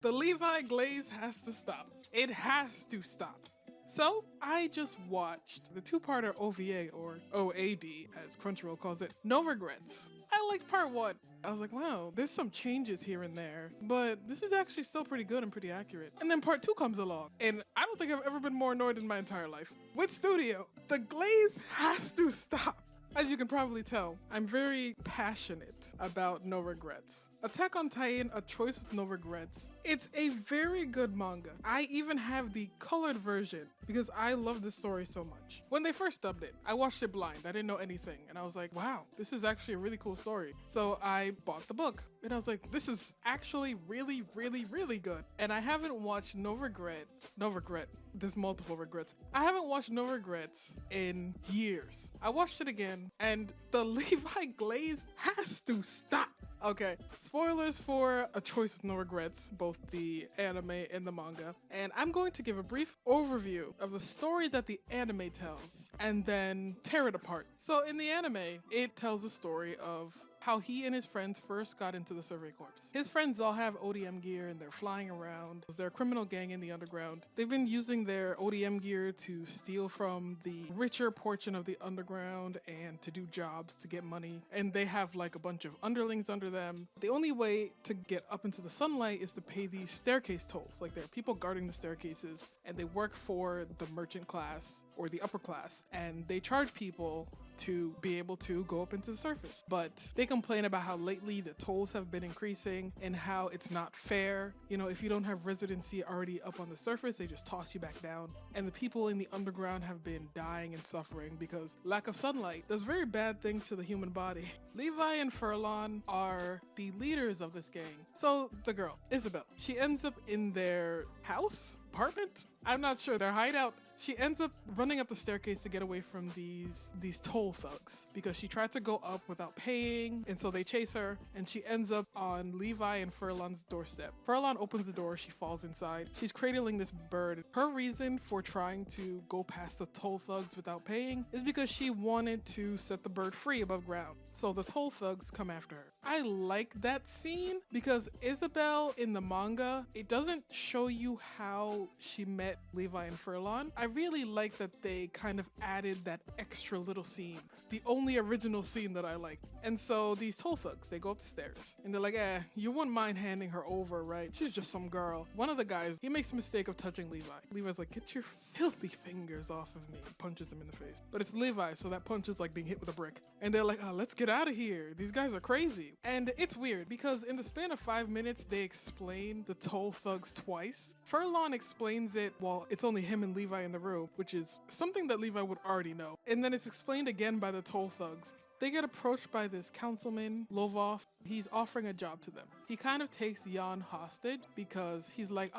The Levi glaze has to stop. It has to stop. So, I just watched the two-parter OVA, or OAD as Crunchyroll calls it, No Regrets. I liked part 1. I was like, wow, there's some changes here and there, but this is actually still pretty good and pretty accurate. And then part 2 comes along, and I don't think I've ever been more annoyed in my entire life. With Studio, the glaze has to stop. As you can probably tell, I'm very passionate about No Regrets. Attack on Titan, A Choice with No Regrets. It's a very good manga. I even have the colored version because I love this story so much. When they first dubbed it, I watched it blind. I didn't know anything. And I was like, wow, this is actually a really cool story. So I bought the book. And I was like, this is actually really, really, really good. And I haven't watched No Regret. There's multiple regrets. I haven't watched No Regrets in years. I watched it again, and the Levi glaze has to stop. Okay, spoilers for A Choice with No Regrets, both the anime and the manga. And I'm going to give a brief overview of the story that the anime tells, and then tear it apart. So in the anime, it tells the story of how he and his friends first got into the Survey Corps. His friends all have ODM gear and they're flying around. They're a criminal gang in the underground. They've been using their ODM gear to steal from the richer portion of the underground and to do jobs to get money. And they have like a bunch of underlings under them. The only way to get up into the sunlight is to pay these staircase tolls. Like there are people guarding the staircases and they work for the merchant class or the upper class. And they charge people to be able to go up into the surface. But they complain about how lately the tolls have been increasing and how it's not fair. You know, if you don't have residency already up on the surface, they just toss you back down. And the people in the underground have been dying and suffering because lack of sunlight does very bad things to the human body. Levi and Furlon are the leaders of this gang. So the girl, Isabel, she ends up in their house? Apartment? I'm not sure, their hideout. She ends up running up the staircase to get away from these toll thugs because she tried to go up without paying, and so they chase her, and she ends up on Levi and Furlon's doorstep. Furlon opens the door, she falls inside. She's cradling this bird. Her reason for trying to go past the toll thugs without paying is because she wanted to set the bird free above ground. So the toll thugs come after her. I like that scene because Isabel in the manga, it doesn't show you how she met Levi and Furlon. I really like that they kind of added that extra little scene. The only original scene that I like. And so these toll thugs, they go up the stairs and they're like, you wouldn't mind handing her over, right? She's just some girl. One of the guys, he makes the mistake of touching Levi. Levi's like, get your filthy fingers off of me. Punches him in the face. But it's Levi, so that punch is like being hit with a brick. And they're like, let's get out of here. These guys are crazy. And it's weird because in the span of 5 minutes, they explain the toll thugs twice. Furlon explains it while it's only him and Levi in the room, which is something that Levi would already know. And then it's explained again by the toll thugs. They get approached by this councilman, Lovov. He's offering a job to them. He kind of takes Jan hostage because he's like,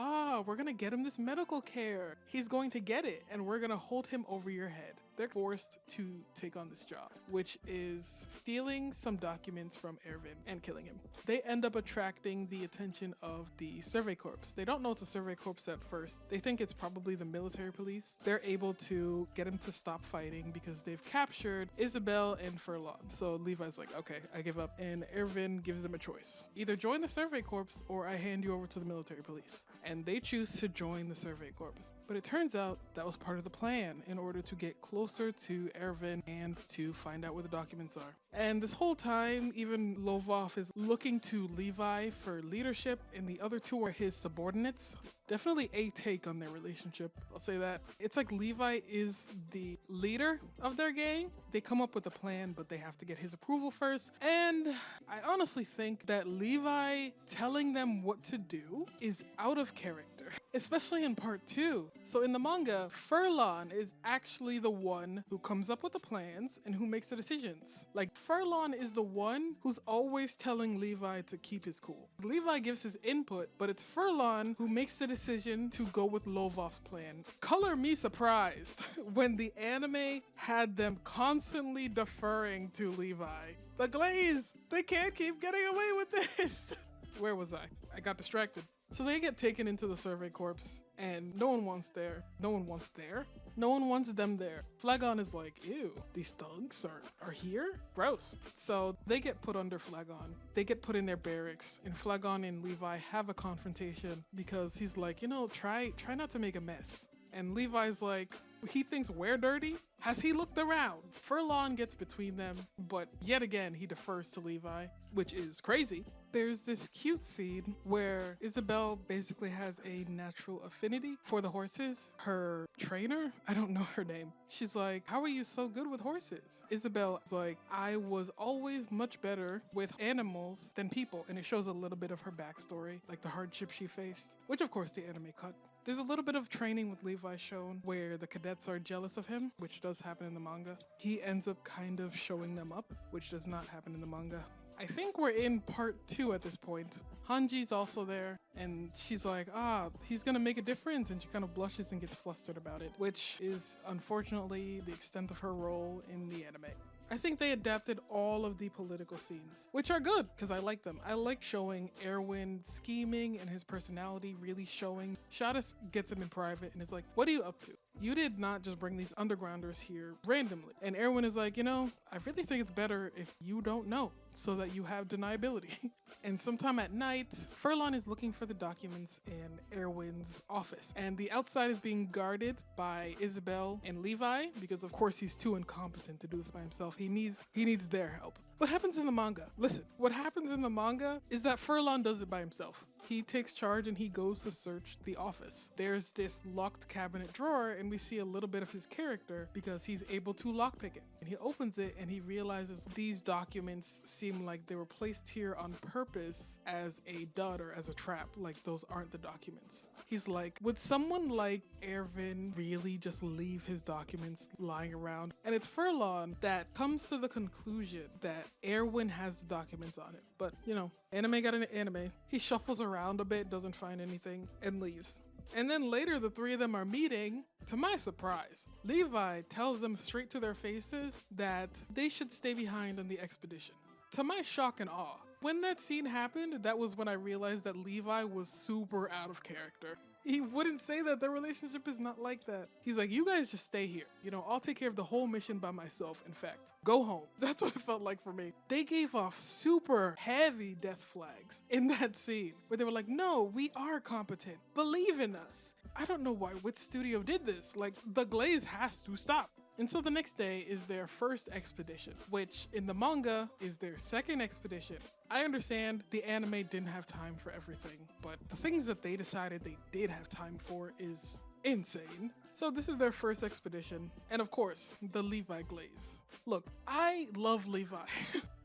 we're gonna get him this medical care. He's going to get it and we're gonna hold him over your head. They're forced to take on this job, which is stealing some documents from Erwin and killing him. They end up attracting the attention of the Survey Corps. They don't know it's a Survey Corps at first. They think it's probably the military police. They're able to get him to stop fighting because they've captured Isabel and Furlon. So Levi's like, okay, I give up. And Erwin gives them a choice. Either join the Survey Corps or I hand you over to the military police. And they choose to join the Survey Corps. But it turns out that was part of the plan in order to get closer to Erwin and to find out where the documents are. And this whole time, even Lovov is looking to Levi for leadership, and the other two are his subordinates. Definitely a take on their relationship, I'll say that. It's like Levi is the leader of their gang. They come up with a plan, but they have to get his approval first. And I honestly think that Levi telling them what to do is out of character, especially in part 2. So in the manga, Furlon is actually the one who comes up with the plans and who makes the decisions. Like, Furlon is the one who's always telling Levi to keep his cool. Levi gives his input, but it's Furlon who makes the decision to go with Lovov's plan. Color me surprised when the anime had them constantly deferring to Levi. The glaze! They can't keep getting away with this! Where was I? I got distracted. So they get taken into the survey corps and no one wants there. No one wants there. No one wants them there. Flagon is like, ew, these thugs are here? Gross. So they get put under Flagon. They get put in their barracks, and Flagon and Levi have a confrontation because he's like, you know, try not to make a mess. And Levi's like, he thinks we're dirty? Has he looked around? Furlon gets between them, but yet again he defers to Levi, which is crazy. There's this cute scene where Isabelle basically has a natural affinity for the horses. Her trainer, I don't know her name, she's like, how are you so good with horses? Isabelle is like, I was always much better with animals than people. And it shows a little bit of her backstory, like the hardship she faced, which of course the anime cut. There's a little bit of training with Levi shown where the cadets are jealous of him, which does happen in the manga. He ends up kind of showing them up, which does not happen in the manga. I think we're in part 2 at this point. Hanji's also there, and she's like, he's gonna make a difference, and she kind of blushes and gets flustered about it, which is unfortunately the extent of her role in the anime. I think they adapted all of the political scenes, which are good because I like them. I like showing Erwin scheming and his personality really showing. Shadis gets him in private and is like, what are you up to? You did not just bring these undergrounders here randomly. And Erwin is like, you know, I really think it's better if you don't know so that you have deniability. And sometime at night, Furlon is looking for the documents in Erwin's office. And the outside is being guarded by Isabelle and Levi because of course he's too incompetent to do this by himself. He needs their help. What happens in the manga? Listen, what happens in the manga is that Furlon does it by himself. He takes charge and he goes to search the office. There's this locked cabinet drawer and we see a little bit of his character because he's able to lockpick it. And he opens it and he realizes these documents seem like they were placed here on purpose as a dud or as a trap. Like those aren't the documents. He's like, would someone like Erwin really just leave his documents lying around? And it's Furlon that comes to the conclusion that Erwin has documents on it. But, you know, anime got an anime. He shuffles around a bit, doesn't find anything, and leaves. And then later, the three of them are meeting. To my surprise, Levi tells them straight to their faces that they should stay behind on the expedition. To my shock and awe, when that scene happened, that was when I realized that Levi was super out of character. He wouldn't say that. Their relationship is not like that. He's like, you guys just stay here. You know, I'll take care of the whole mission by myself. In fact, go home. That's what it felt like for me. They gave off super heavy death flags in that scene where they were like, no, we are competent. Believe in us. I don't know why which studio did this. Like, the glaze has to stop. And so the next day is their first expedition, which in the manga is their second expedition. I understand the anime didn't have time for everything, but the things that they decided they did have time for is insane. So this is their first expedition, and of course, the Levi glaze. Look, I love Levi.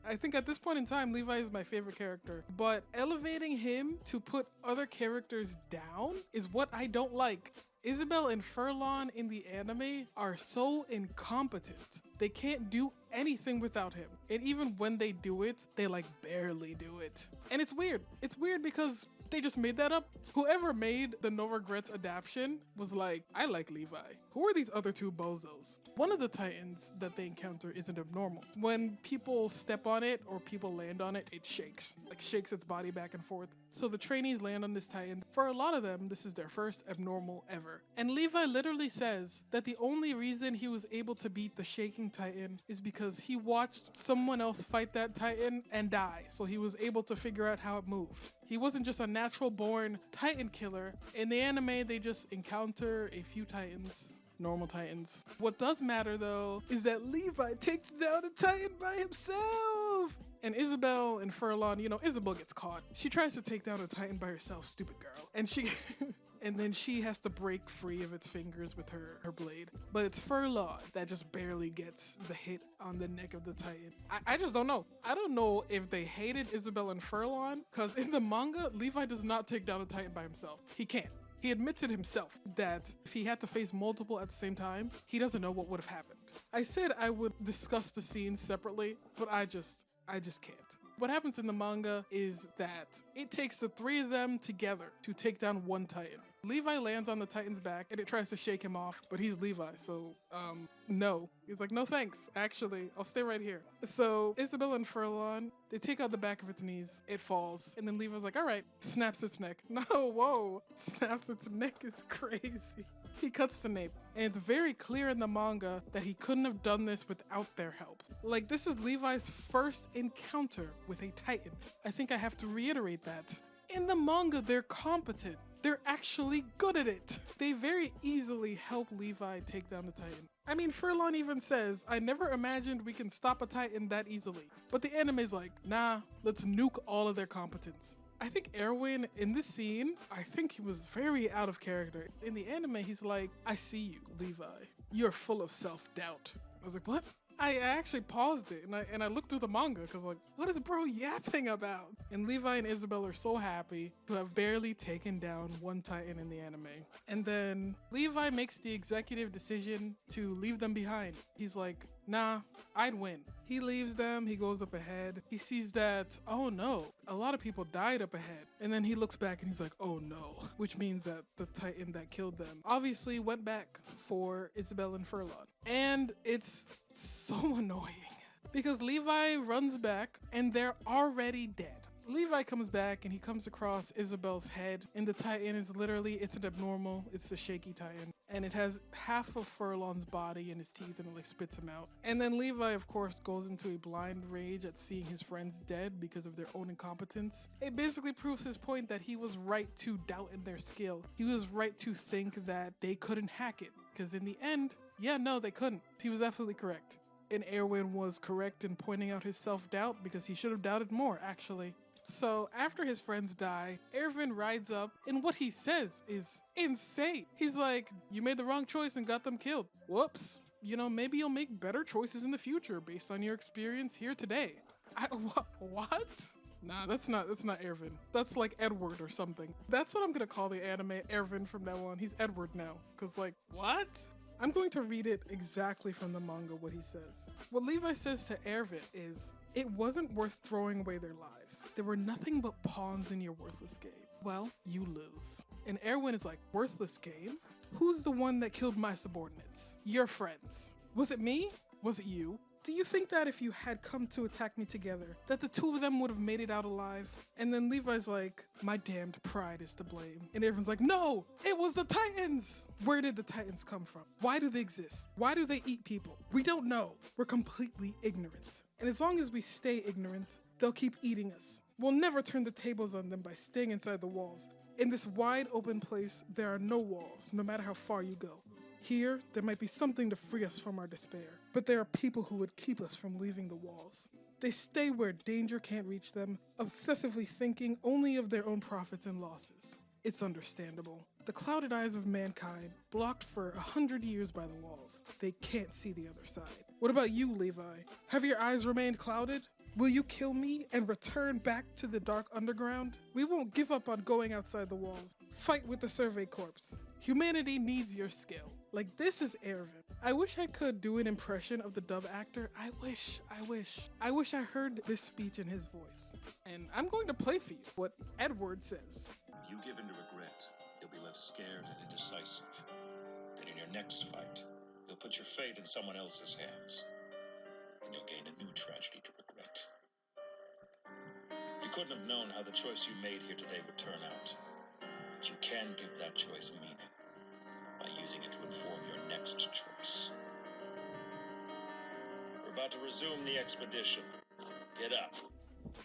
I think at this point in time, Levi is my favorite character, but elevating him to put other characters down is what I don't like. Isabelle and Furlon in the anime are so incompetent. They can't do anything without him. And even when they do it, they like barely do it. And it's weird. It's weird because they just made that up. Whoever made the No Regrets adaptation was like, I like Levi. Who are these other two bozos? One of the titans that they encounter isn't abnormal. When people step on it or people land on it, it shakes. Like shakes its body back and forth. So the trainees land on this titan. For a lot of them, this is their first abnormal ever. And Levi literally says that the only reason he was able to beat the shaking titan is because he watched someone else fight that titan and die. So he was able to figure out how it moved. He wasn't just a natural born titan killer. In the anime, they just encounter a few titans. Normal titans. What does matter though is that Levi takes down a titan by himself. And Isabelle and Furlon, you know, Isabelle gets caught. She tries to take down a titan by herself, stupid girl. And and then she has to break free of its fingers with her blade. But it's Furlon that just barely gets the hit on the neck of the titan. I just don't know. I don't know if they hated Isabelle and Furlon, because in the manga, Levi does not take down a titan by himself. He can't. He admits it himself that if he had to face multiple at the same time, he doesn't know what would have happened. I said I would discuss the scenes separately, but I just can't. What happens in the manga is that it takes the three of them together to take down one Titan. Levi lands on the Titan's back and it tries to shake him off, but he's Levi, so, no. He's like, no thanks, actually, I'll stay right here. So Isabel and Furlon, they take out the back of its knees, it falls, and then Levi's like, all right, snaps its neck. No, whoa, snaps its neck is crazy. He cuts the nape, and it's very clear in the manga that he couldn't have done this without their help. Like, this is Levi's first encounter with a Titan. I think I have to reiterate that. In the manga, they're competent. They're actually good at it. They very easily help Levi take down the Titan. I mean, Furlon even says, I never imagined we can stop a Titan that easily. But the anime's like, nah, let's nuke all of their competence. I think Erwin, in this scene, I think he was very out of character. In the anime, he's like, I see you, Levi. You're full of self-doubt. I was like, what? I actually paused it and I looked through the manga because like, what is bro yapping about? And Levi and Isabel are so happy to have barely taken down one Titan in the anime. And then Levi makes the executive decision to leave them behind. He's like, nah, I'd win. He leaves them, he goes up ahead. He sees that, oh no, a lot of people died up ahead. And then he looks back and he's like, oh no, which means that the Titan that killed them obviously went back for Isabel and Furlon. And it's so annoying because Levi runs back and they're already dead. Levi comes back and he comes across Isabel's head, and the Titan is literally, it's an abnormal, it's a shaky Titan, and it has half of Furlon's body in his teeth and it like spits him out. And then Levi, of course, goes into a blind rage at seeing his friends dead because of their own incompetence. It basically proves his point that he was right to doubt in their skill. He was right to think that they couldn't hack it, because in the end, yeah, no, they couldn't. He was absolutely correct. And Erwin was correct in pointing out his self-doubt because he should have doubted more, actually. So after his friends die, Erwin rides up and what he says is insane. He's like, you made the wrong choice and got them killed. Whoops. You know, maybe you'll make better choices in the future based on your experience here today. What? Nah, that's not Erwin. That's like Edward or something. That's what I'm gonna call the anime Erwin from now on. He's Edward now. Cause like, what? I'm going to read it exactly from the manga what he says. What Levi says to Erwin is, it wasn't worth throwing away their lives. There were nothing but pawns in your worthless game. Well, you lose. And Erwin is like, worthless game? Who's the one that killed my subordinates? Your friends. Was it me? Was it you? Do you think that if you had come to attack me together, that the two of them would have made it out alive? And then Levi's like, my damned pride is to blame. And everyone's like, no, it was the Titans! Where did the Titans come from? Why do they exist? Why do they eat people? We don't know. We're completely ignorant. And as long as we stay ignorant, they'll keep eating us. We'll never turn the tables on them by staying inside the walls. In this wide open place, there are no walls, no matter how far you go. Here, there might be something to free us from our despair, but there are people who would keep us from leaving the walls. They stay where danger can't reach them, obsessively thinking only of their own profits and losses. It's understandable. The clouded eyes of mankind, blocked for 100 years by the walls. They can't see the other side. What about you, Levi? Have your eyes remained clouded? Will you kill me and return back to the dark underground? We won't give up on going outside the walls. Fight with the Survey Corps. Humanity needs your skill. Like, this is Erwin. I wish I could do an impression of the dub actor. I wish I heard this speech in his voice. And I'm going to play for you what Edward says. If you give in to regret, you'll be left scared and indecisive. Then in your next fight, you'll put your fate in someone else's hands. And you'll gain a new tragedy to regret. You couldn't have known how the choice you made here today would turn out. But you can give that choice meaning by using it to inform your next choice. We're about to resume the expedition. Get up.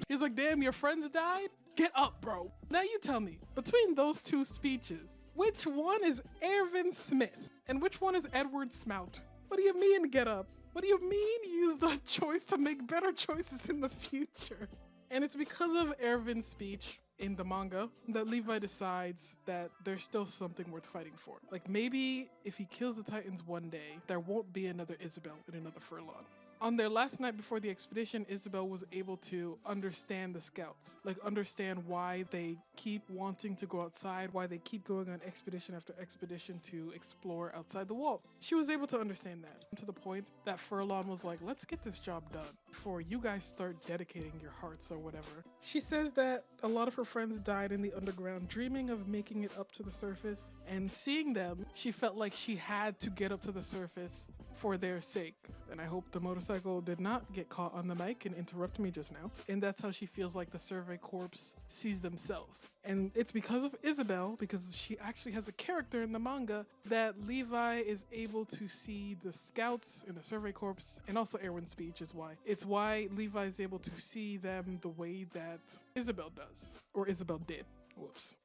He's like, damn, your friends died? Get up, bro. Now you tell me, between those two speeches, which one is Erwin Smith and which one is Edward Smout? What do you mean, get up? What do you mean use the choice to make better choices in the future? And it's because of Erwin's speech in the manga that Levi decides that there's still something worth fighting for. Like, maybe if he kills the Titans one day, there won't be another Isabel and another Furlon. On their last night before the expedition, Isabel was able to understand the scouts, like understand why they keep wanting to go outside, why they keep going on expedition after expedition to explore outside the walls. She was able to understand that, to the point that Furlon was like, let's get this job done before you guys start dedicating your hearts or whatever. She says that a lot of her friends died in the underground, dreaming of making it up to the surface, and seeing them, she felt like she had to get up to the surface for their sake. And I hope the motorcycle did not get caught on the mic and interrupt me just now. And that's how she feels like the Survey Corps sees themselves. And it's because of Isabel, because she actually has a character in the manga, that Levi is able to see the scouts in the Survey Corps, and also Erwin's speech is why. It's why Levi is able to see them the way that Isabel does, or Isabel did. Whoops.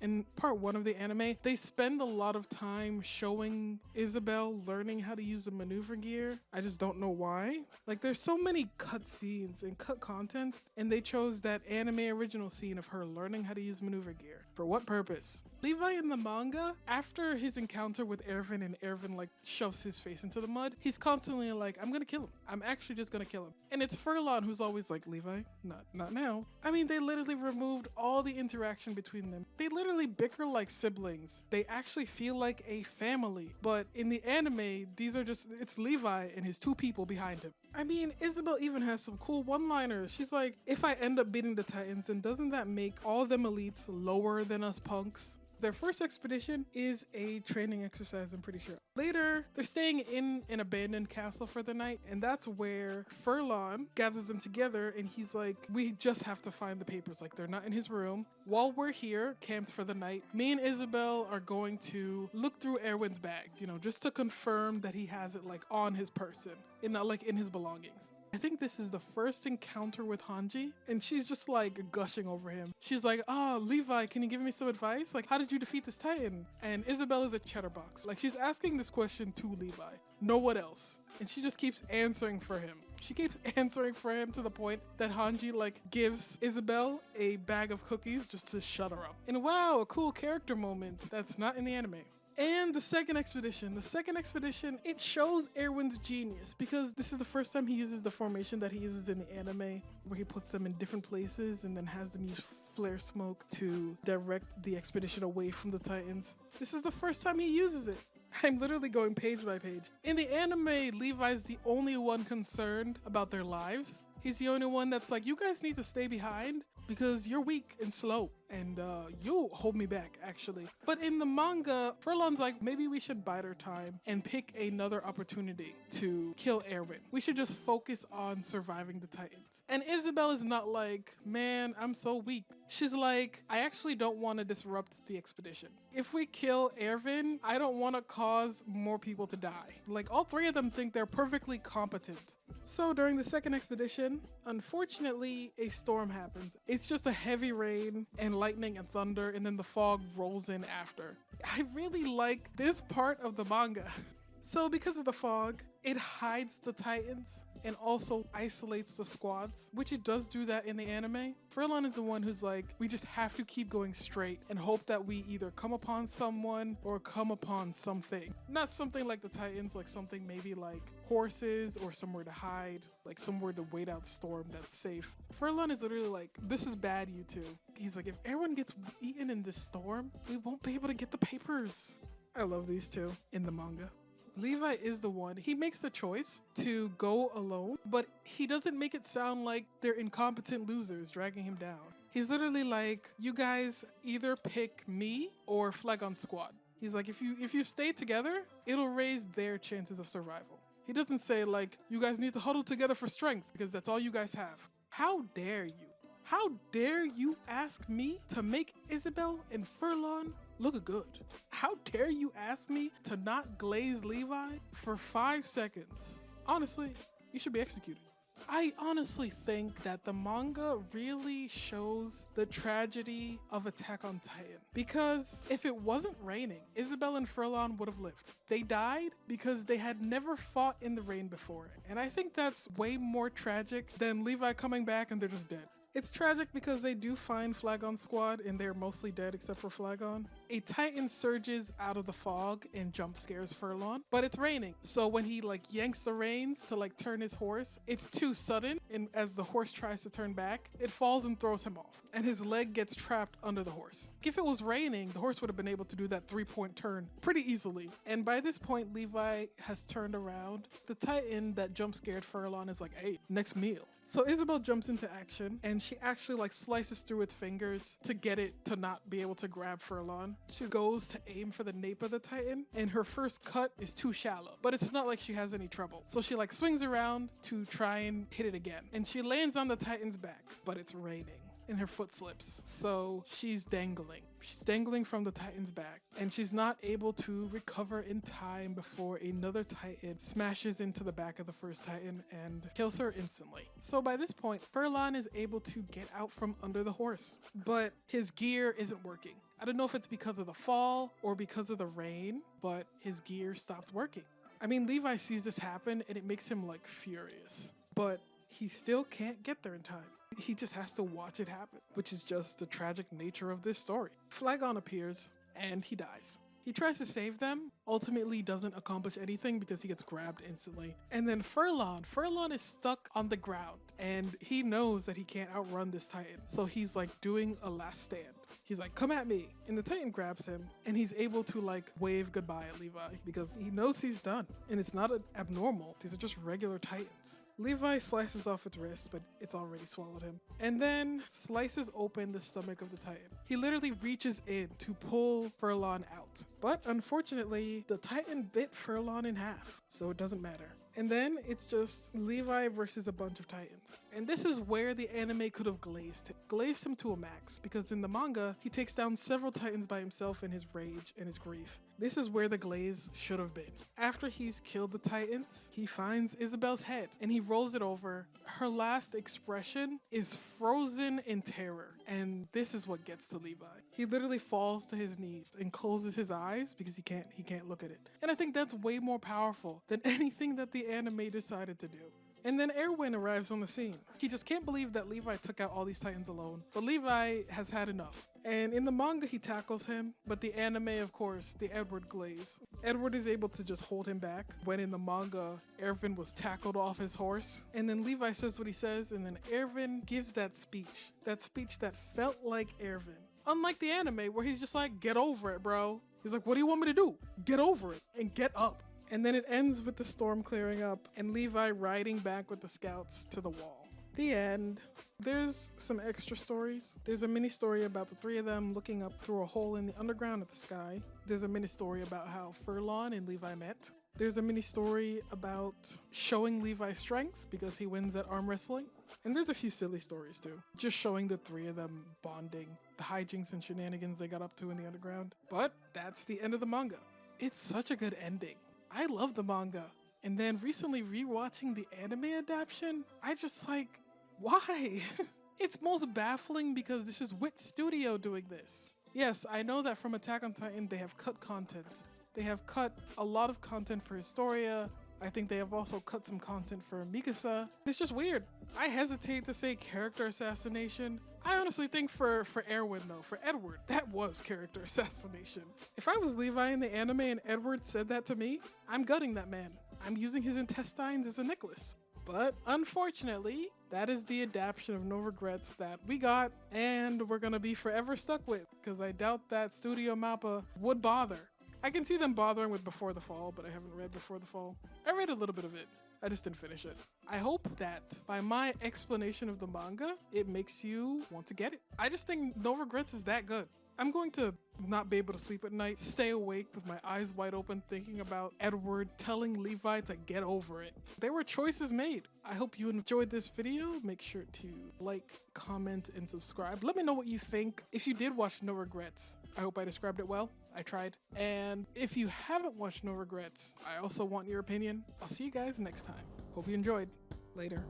In part 1 of the anime, they spend a lot of time showing Isabel learning how to use the maneuver gear. I just don't know why. Like, there's so many cut scenes and cut content, and they chose that anime original scene of her learning how to use maneuver gear. For what purpose? Levi in the manga, after his encounter with Erwin and Erwin like shoves his face into the mud, he's constantly like, I'm gonna kill him. I'm actually just gonna kill him. And it's Furlon who's always like, Levi, not now. I mean, they literally removed all the interaction between them. They literally bicker like siblings. They actually feel like a family. But in the anime, it's Levi and his 2 people behind him. I mean, Isabel even has some cool one-liners. She's like, if I end up beating the Titans, then doesn't that make all them elites lower than us punks? Their first expedition is a training exercise, I'm pretty sure. Later, they're staying in an abandoned castle for the night, and that's where Furlon gathers them together, and he's like, we just have to find the papers. Like, they're not in his room. While we're here, camped for the night, me and Isabel are going to look through Erwin's bag, just to confirm that he has it, like, on his person, and not, like, in his belongings. I think this is the first encounter with Hanji, and she's just like gushing over him. She's like, Levi, can you give me some advice? Like, how did you defeat this Titan? And Isabel is a chatterbox. Like, she's asking this question to Levi, no one else. And she just keeps answering for him. She keeps answering for him to the point that Hanji like gives Isabel a bag of cookies just to shut her up. And wow, a cool character moment that's not in the anime. And the second expedition, it shows Erwin's genius, because this is the first time he uses the formation that he uses in the anime, where he puts them in different places and then has them use flare smoke to direct the expedition away from the Titans. This is the first time he uses it. I'm literally going page by page. In the anime, Levi's the only one concerned about their lives. He's the only one that's like, you guys need to stay behind because you're weak and slow, and you'll hold me back, actually. But in the manga, Furlon's like, maybe we should bide our time and pick another opportunity to kill Erwin. We should just focus on surviving the Titans. And Isabel is not like, man, I'm so weak. She's like, I actually don't want to disrupt the expedition. If we kill Erwin, I don't want to cause more people to die. Like, all 3 of them think they're perfectly competent. So during the second expedition, unfortunately, a storm happens. It's just a heavy rain and lightning and thunder, and then the fog rolls in after. I really like this part of the manga. So because of the fog, it hides the Titans and also isolates the squads, which it does do that in the anime. Furlon is the one who's like, we just have to keep going straight and hope that we either come upon someone or come upon something. Not something like the Titans, like something maybe like horses or somewhere to hide, like somewhere to wait out the storm that's safe. Furlon is literally like, this is bad, you two. He's like, if everyone gets eaten in this storm, we won't be able to get the papers. I love these two in the manga. Levi is the one. He makes the choice to go alone, but he doesn't make it sound like they're incompetent losers dragging him down. He's literally like, you guys either pick me or Flagon's squad. He's like, if you stay together, it'll raise their chances of survival. He doesn't say like, you guys need to huddle together for strength because that's all you guys have. How dare you? How dare you ask me to make Isabel and Furlon look good? How dare you ask me to not glaze Levi for 5 seconds? Honestly, you should be executed. I honestly think that the manga really shows the tragedy of Attack on Titan. Because if it wasn't raining, Isabel and Furlon would have lived. They died because they had never fought in the rain before. And I think that's way more tragic than Levi coming back and they're just dead. It's tragic because they do find Flagon's squad and they're mostly dead except for Flagon. a Titan surges out of the fog and jump scares Furlon, but it's raining. So when he like yanks the reins to like turn his horse, it's too sudden, and as the horse tries to turn back, it falls and throws him off, and his leg gets trapped under the horse. If it was raining, the horse would have been able to do that 3-point turn pretty easily. And by this point, Levi has turned around. The Titan that jump scared Furlon is like, hey, next meal. So Isabel jumps into action, and she actually like slices through its fingers to get it to not be able to grab Furlon. She goes to aim for the nape of the Titan, and her first cut is too shallow, but it's not like she has any trouble. So she like swings around to try and hit it again, and she lands on the Titan's back, but it's raining and her foot slips. So she's dangling. She's dangling from the Titan's back, and she's not able to recover in time before another Titan smashes into the back of the first Titan and kills her instantly. So by this point, Furlon is able to get out from under the horse, but his gear isn't working. I don't know if it's because of the fall or because of the rain, but his gear stops working. I mean, Levi sees this happen and it makes him like furious, but he still can't get there in time. He just has to watch it happen, which is just the tragic nature of this story. Flagon appears and he dies. He tries to save them, ultimately doesn't accomplish anything because he gets grabbed instantly. And then Furlon is stuck on the ground, and he knows that he can't outrun this Titan, so he's like doing a last stand. He's like, come at me. And the Titan grabs him, and he's able to like wave goodbye at Levi because he knows he's done. And it's not abnormal. These are just regular Titans. Levi slices off its wrist, but it's already swallowed him. And then slices open the stomach of the Titan. He literally reaches in to pull Furlon out. But unfortunately, the Titan bit Furlon in half, so it doesn't matter. And then it's just Levi versus a bunch of Titans. And this is where the anime could have glazed him to a max, because in the manga, he takes down several Titans by himself in his rage and his grief. This is where the glaze should have been. After he's killed the Titans, he finds Isabel's head and he rolls it over. Her last expression is frozen in terror, and this is what gets to Levi. He literally falls to his knees and closes his eyes because he can't look at it. And I think that's way more powerful than anything that the anime decided to do. And then Erwin arrives on the scene. He just can't believe that Levi took out all these Titans alone, but Levi has had enough. And in the manga, he tackles him, but the anime, of course, the Edward glaze. Edward is able to just hold him back, when in the manga, Erwin was tackled off his horse. And then Levi says what he says, and then Erwin gives that speech that felt like Erwin. Unlike the anime, where he's just like, get over it, bro. He's like, what do you want me to do? Get over it and get up. And then it ends with the storm clearing up and Levi riding back with the scouts to the wall. The end. There's some extra stories. There's a mini story about the three of them looking up through a hole in the underground at the sky. There's a mini story about how Furlon and Levi met. There's a mini story about showing Levi's strength because he wins at arm wrestling. And there's a few silly stories too, just showing the three of them bonding, the hijinks and shenanigans they got up to in the underground. But that's the end of the manga. It's such a good ending. I love the manga. And then recently rewatching the anime adaptation, I just like, why? It's most baffling because this is Wit Studio doing this. Yes, I know that from Attack on Titan they have cut content. They have cut a lot of content for Historia. I think they have also cut some content for Mikasa. It's just weird. I hesitate to say character assassination. I honestly think for Erwin though, for Edward, that was character assassination. If I was Levi in the anime and Edward said that to me, I'm gutting that man. I'm using his intestines as a necklace. But unfortunately, that is the adaptation of No Regrets that we got and we're gonna be forever stuck with, because I doubt that Studio Mappa would bother. I can see them bothering with Before the Fall, but I haven't read Before the Fall. I read a little bit of it. I just didn't finish it. I hope that by my explanation of the manga, it makes you want to get it. I just think No Regrets is that good. I'm going to not be able to sleep at night, stay awake with my eyes wide open thinking about Edward telling Levi to get over it. There were choices made. I hope you enjoyed this video. Make sure to like, comment, and subscribe. Let me know what you think. If you did watch No Regrets, I hope I described it well. I tried. And if you haven't watched No Regrets, I also want your opinion. I'll see you guys next time. Hope you enjoyed. Later.